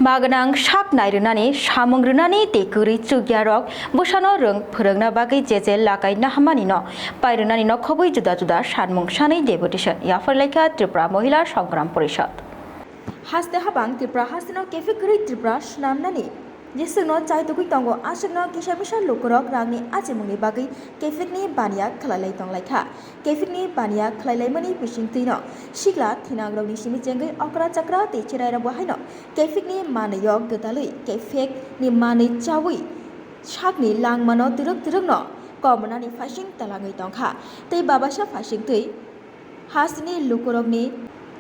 Maganang sak nairunani samungrunani tekuri chugyarok busano rung phurungna bagai jeje lakai nahamani no pairunani no khobui juda juda sanmung sanai deputation yafarlaika Tripura Mohila Songgram Porishad Haste habang Tripura hasino kefekuri Tripura snamnani Jesungno chai tukui tongo asungno kisha bisa lukurok rangni achemungni bagai kefekni bania khlalai tonglaikha kefekni bania khlalai mani bisingtino sigla thinangrokni simi jengai okra chakra te chirai rabahaino kefekni manayok getalui kefek ni mani chawi sakni langmano turuk-turukno komonani fasing talangai tongkha tei babasa fasing tei hasni lukurokni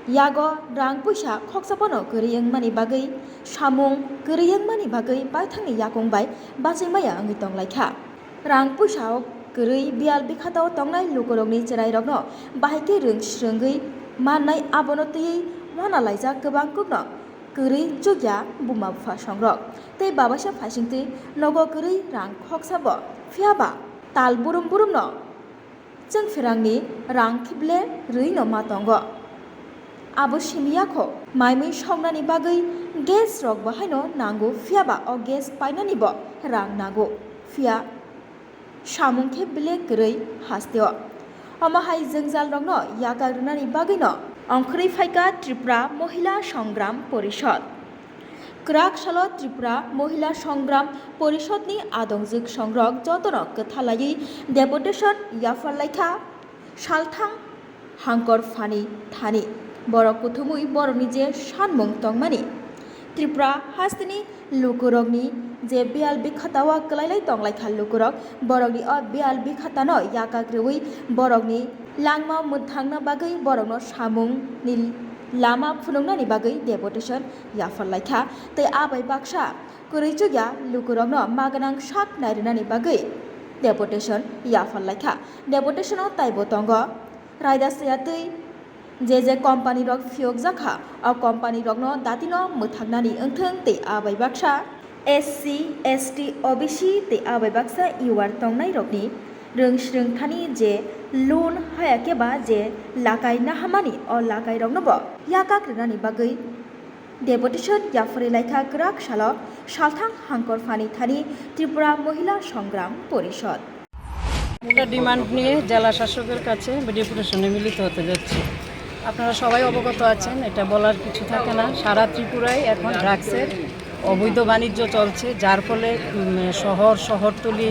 Yago rang puisa khoksapono keriyang mani bagai samung keriyang mani bagai baithangni yakong bai bachimaya angi tonglaikha rang puisa kerui bial bikhatao tongnai lukorokni cherai rokno bahaike rung srungui manai abono tei wana laija gobang kukno kerui jugya buma bufa songrok tei babasa phasingti nogo kerui rang khoksabo phiaba tal burum no chengphirangni rang khible rui no matongo Abo simiyakho maimui songnani bagai gas rok bahaino nango phiaba o gas painani bo rang nago phia samungkhe black rei hasteo amahai jengjal rokno yakarunani bagai no ongkhri phaika Tripura Mohila Songgram Porishad Krak salo Tripura Mohila Songgram Porishadni adongjik songrok jotono kethalai deputation yafarlaikha salthang hangkor fani thani Borok kuthumui borokni je sanmung tongmani Tripura hastini lukurokni je bial bikhatawa kalailai tonglaikha lukurok borokni o bial bikhatano yakakrui borokni langma muthangna bagai borokno samung ni lama phunungnani bagai deputation yafarlaikha tei abai baksa kurichugya lukurokno maganang sak nairunani bagai deputation yafarlaikha deputationo taibo tongo raidasya tei जे company rok fiok jakha o company rok no datino muthaknani engtheng te abai baksa SC ST OBC te abai baksa UR tongnai rokni rungsrung thani je loan hayake ba je lakai nahamani o lakai rok no bo yakak rani bagai deputation yafari laikha krak salo salthang hangkor fani thani Tripura Mohila Songgram Porishad এটা demand নিয়ে জেলা শাসকের কাছে ডেপুটেশনে মিলিত হতে যাচ্ছে আপনারা সবাই অবগত আছেন এটা বলার কিছু থাকে না সারা ত্রিপুরায় এখন ড্রাগসের অবৈধ বাণিজ্য চলছে যার ফলে শহরতলি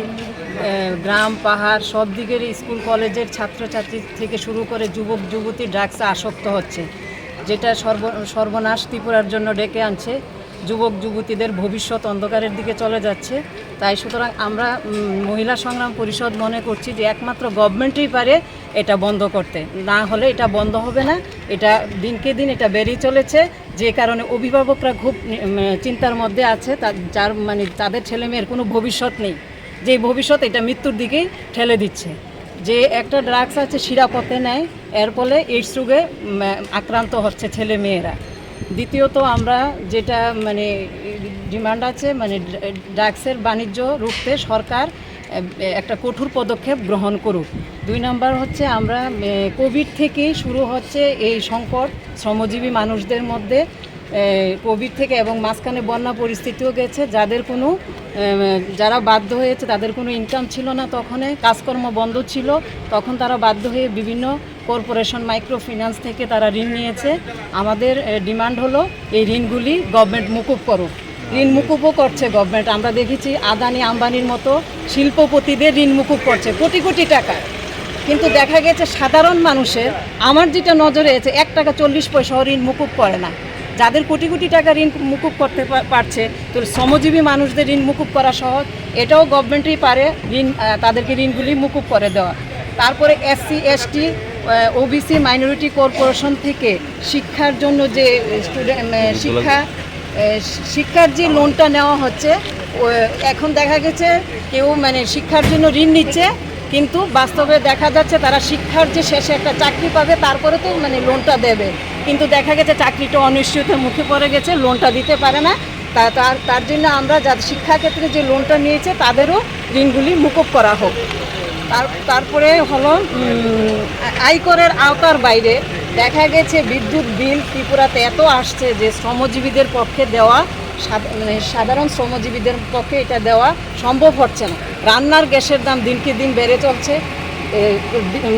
গ্রাম পাহাড় সব দিকের স্কুল কলেজের ছাত্রছাত্রী থেকে শুরু করে যুবক যুবতী ড্রাগসে আসক্ত হচ্ছে যেটা সর্বনাশ ত্রিপুরার জন্য ডেকে আনছে যুবক যুবতীদের ভবিষ্যৎ অন্ধকারের দিকে চলে যাচ্ছে তাই সুতরাং আমরা মহিলা সংগ্রাম পরিষদ মনে করছি যে একমাত্র গভর্নমেন্টই পারে এটা বন্ধ করতে না হলে এটা বন্ধ হবে না এটা দিনকে দিন এটা বেড়েই চলেছে যে কারণে অভিভাবকরা খুব চিন্তার মধ্যে আছে যার মানে তাদের ছেলেমেয়ের কোনো ভবিষ্যৎ নেই যে ভবিষ্যৎ এটা মৃত্যুর দিকেই ঠেলে দিচ্ছে যে একটা ড্রাগস আছে শিরাপথে নেয় এর ফলে এইডস রোগে আক্রান্ত হচ্ছে ছেলে মেয়েরা দ্বিতীয়ত আমরা যেটা মানে ডিমান্ড আছে মানে ড্রাগসের বাণিজ্য রুখতে সরকার একটা কঠোর পদক্ষেপ গ্রহণ করুক 2 নম্বর হচ্ছে আমরা কোভিড থেকেই শুরু হচ্ছে এই সংকট শ্রমজীবী মানুষদের মধ্যে কোভিড থেকে এবং মাঝখানে বন্যা পরিস্থিতিও গেছে যারা বাধ্য হয়েছে তাদের কোনো ইনকাম ছিল না তখন কাজকর্ম বন্ধ ছিল তখন তারা বাধ্য হয়ে বিভিন্ন কর্পোরেশন মাইক্রো ফিন্যান্স থেকে তারা ঋণ নিয়েছে আমাদের ডিমান্ড হলো এই ঋণগুলি গভর্নমেন্ট মুকুব করুক ঋণ মুকুবও করছে গভর্নমেন্ট আমরা দেখেছি আদানি আম্বানির মতো শিল্পপতিদের ঋণ মুকুব করছে কোটি কোটি টাকা কিন্তু দেখা গেছে সাধারণ মানুষের আমার যেটা নজরে আছে 1 টাকা 40 পয়সাও ঋণ মুকুব করে না যাদের কোটি কোটি টাকা ঋণ মুকুব করতে পারছে তো শ্রমজীবী মানুষদের ঋণ মুকুব করা সহজ এটাও গভর্নমেন্টই পারে তাদেরকে ঋণগুলি মুকুব করে দেওয়া তারপরে SC ST OBC minority corporation থেকে শিক্ষার জন্য যে শিক্ষার যে লোনটা নেওয়া হচ্ছে এখন দেখা গেছে কেউ মানে শিক্ষার জন্য ঋণ নিচ্ছে কিন্তু বাস্তবে দেখা যাচ্ছে তারা শিক্ষার যে শেষে একটা চাকরি পাবে তারপরে তো মানে লোনটা দেবে কিন্তু দেখা গেছে চাকরিটা অনিশ্চয়তার মুখে পড়ে গেছে লোনটা দিতে পারে না তার জন্য আমরা যাদের শিক্ষাক্ষেত্রে যে লোনটা নিয়েছে তাদেরও ঋণগুলি মুকুব করা হোক তারপরে হলো আয়করের আওতার বাইরে দেখা গেছে বিদ্যুৎ বিল ত্রিপুরাতে এত আসছে যে শ্রমজীবীদের পক্ষে দেওয়া মানে সাধারণ শ্রমজীবীদের পক্ষে এটা দেওয়া সম্ভব হচ্ছে না। রান্নার গ্যাসের দাম দিনকে দিন বেড়ে চলছে,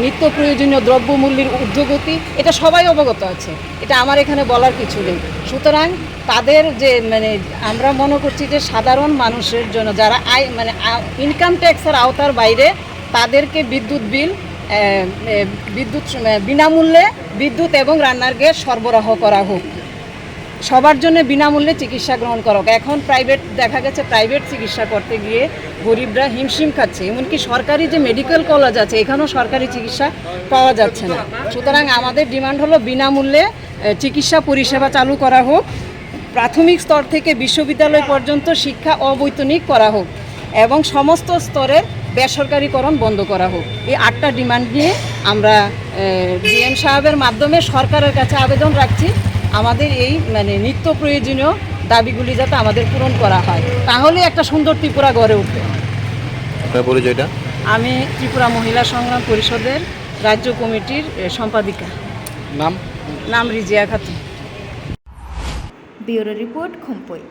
নিত্য প্রয়োজনীয় দ্রব্যমূল্যের ঊর্ধ্বগতি, এটা সবাই অবগত আছে, এটা আমার এখানে বলার কিছু নেই। সুতরাং তাদের যে মানে আমরা মনে করছি যে সাধারণ মানুষের জন্য যারা ইনকাম ট্যাক্সের আওতার বাইরে, তাদেরকে বিদ্যুৎ বিল বিনামূল্যে বিদ্যুৎ এবং রান্নার গ্যাস সরবরাহ করা হোক, সবার জন্য বিনামূল্যে চিকিৎসা গ্রহণ করা হোক। এখন প্রাইভেট দেখা গেছে, প্রাইভেট চিকিৎসা করতে গিয়ে গরিবরা হিমশিম খাচ্ছে, এমনকি সরকারি যে মেডিকেল কলেজ আছে এখানেও সরকারি চিকিৎসা পাওয়া যাচ্ছে না। সুতরাং আমাদের ডিমান্ড হলো বিনামূল্যে চিকিৎসা পরিষেবা চালু করা হোক, প্রাথমিক স্তর থেকে বিশ্ববিদ্যালয় পর্যন্ত শিক্ষা অবৈতনিক করা হোক এবং সমস্ত স্তরের বেসরকারীকরণ বন্ধ করা হোক। এই 8টা ডিমান্ড নিয়ে আমরা ডিএম সাহেবের মাধ্যমে সরকারের কাছে আবেদন রাখছি, আমাদের এই মানে নিত্য প্রয়োজনীয় দাবিগুলি যাতে আমাদের পূরণ করা হয়, তাহলে একটা সুন্দর ত্রিপুরা গড়ে উঠবে। আপনার পরিচয়টা? আমি ত্রিপুরা মহিলা সংগ্রাম পরিষদের রাজ্য কমিটির সম্পাদিকা। নাম? নাম রিজিয়া খাতুন। Bureau report খুমপুই।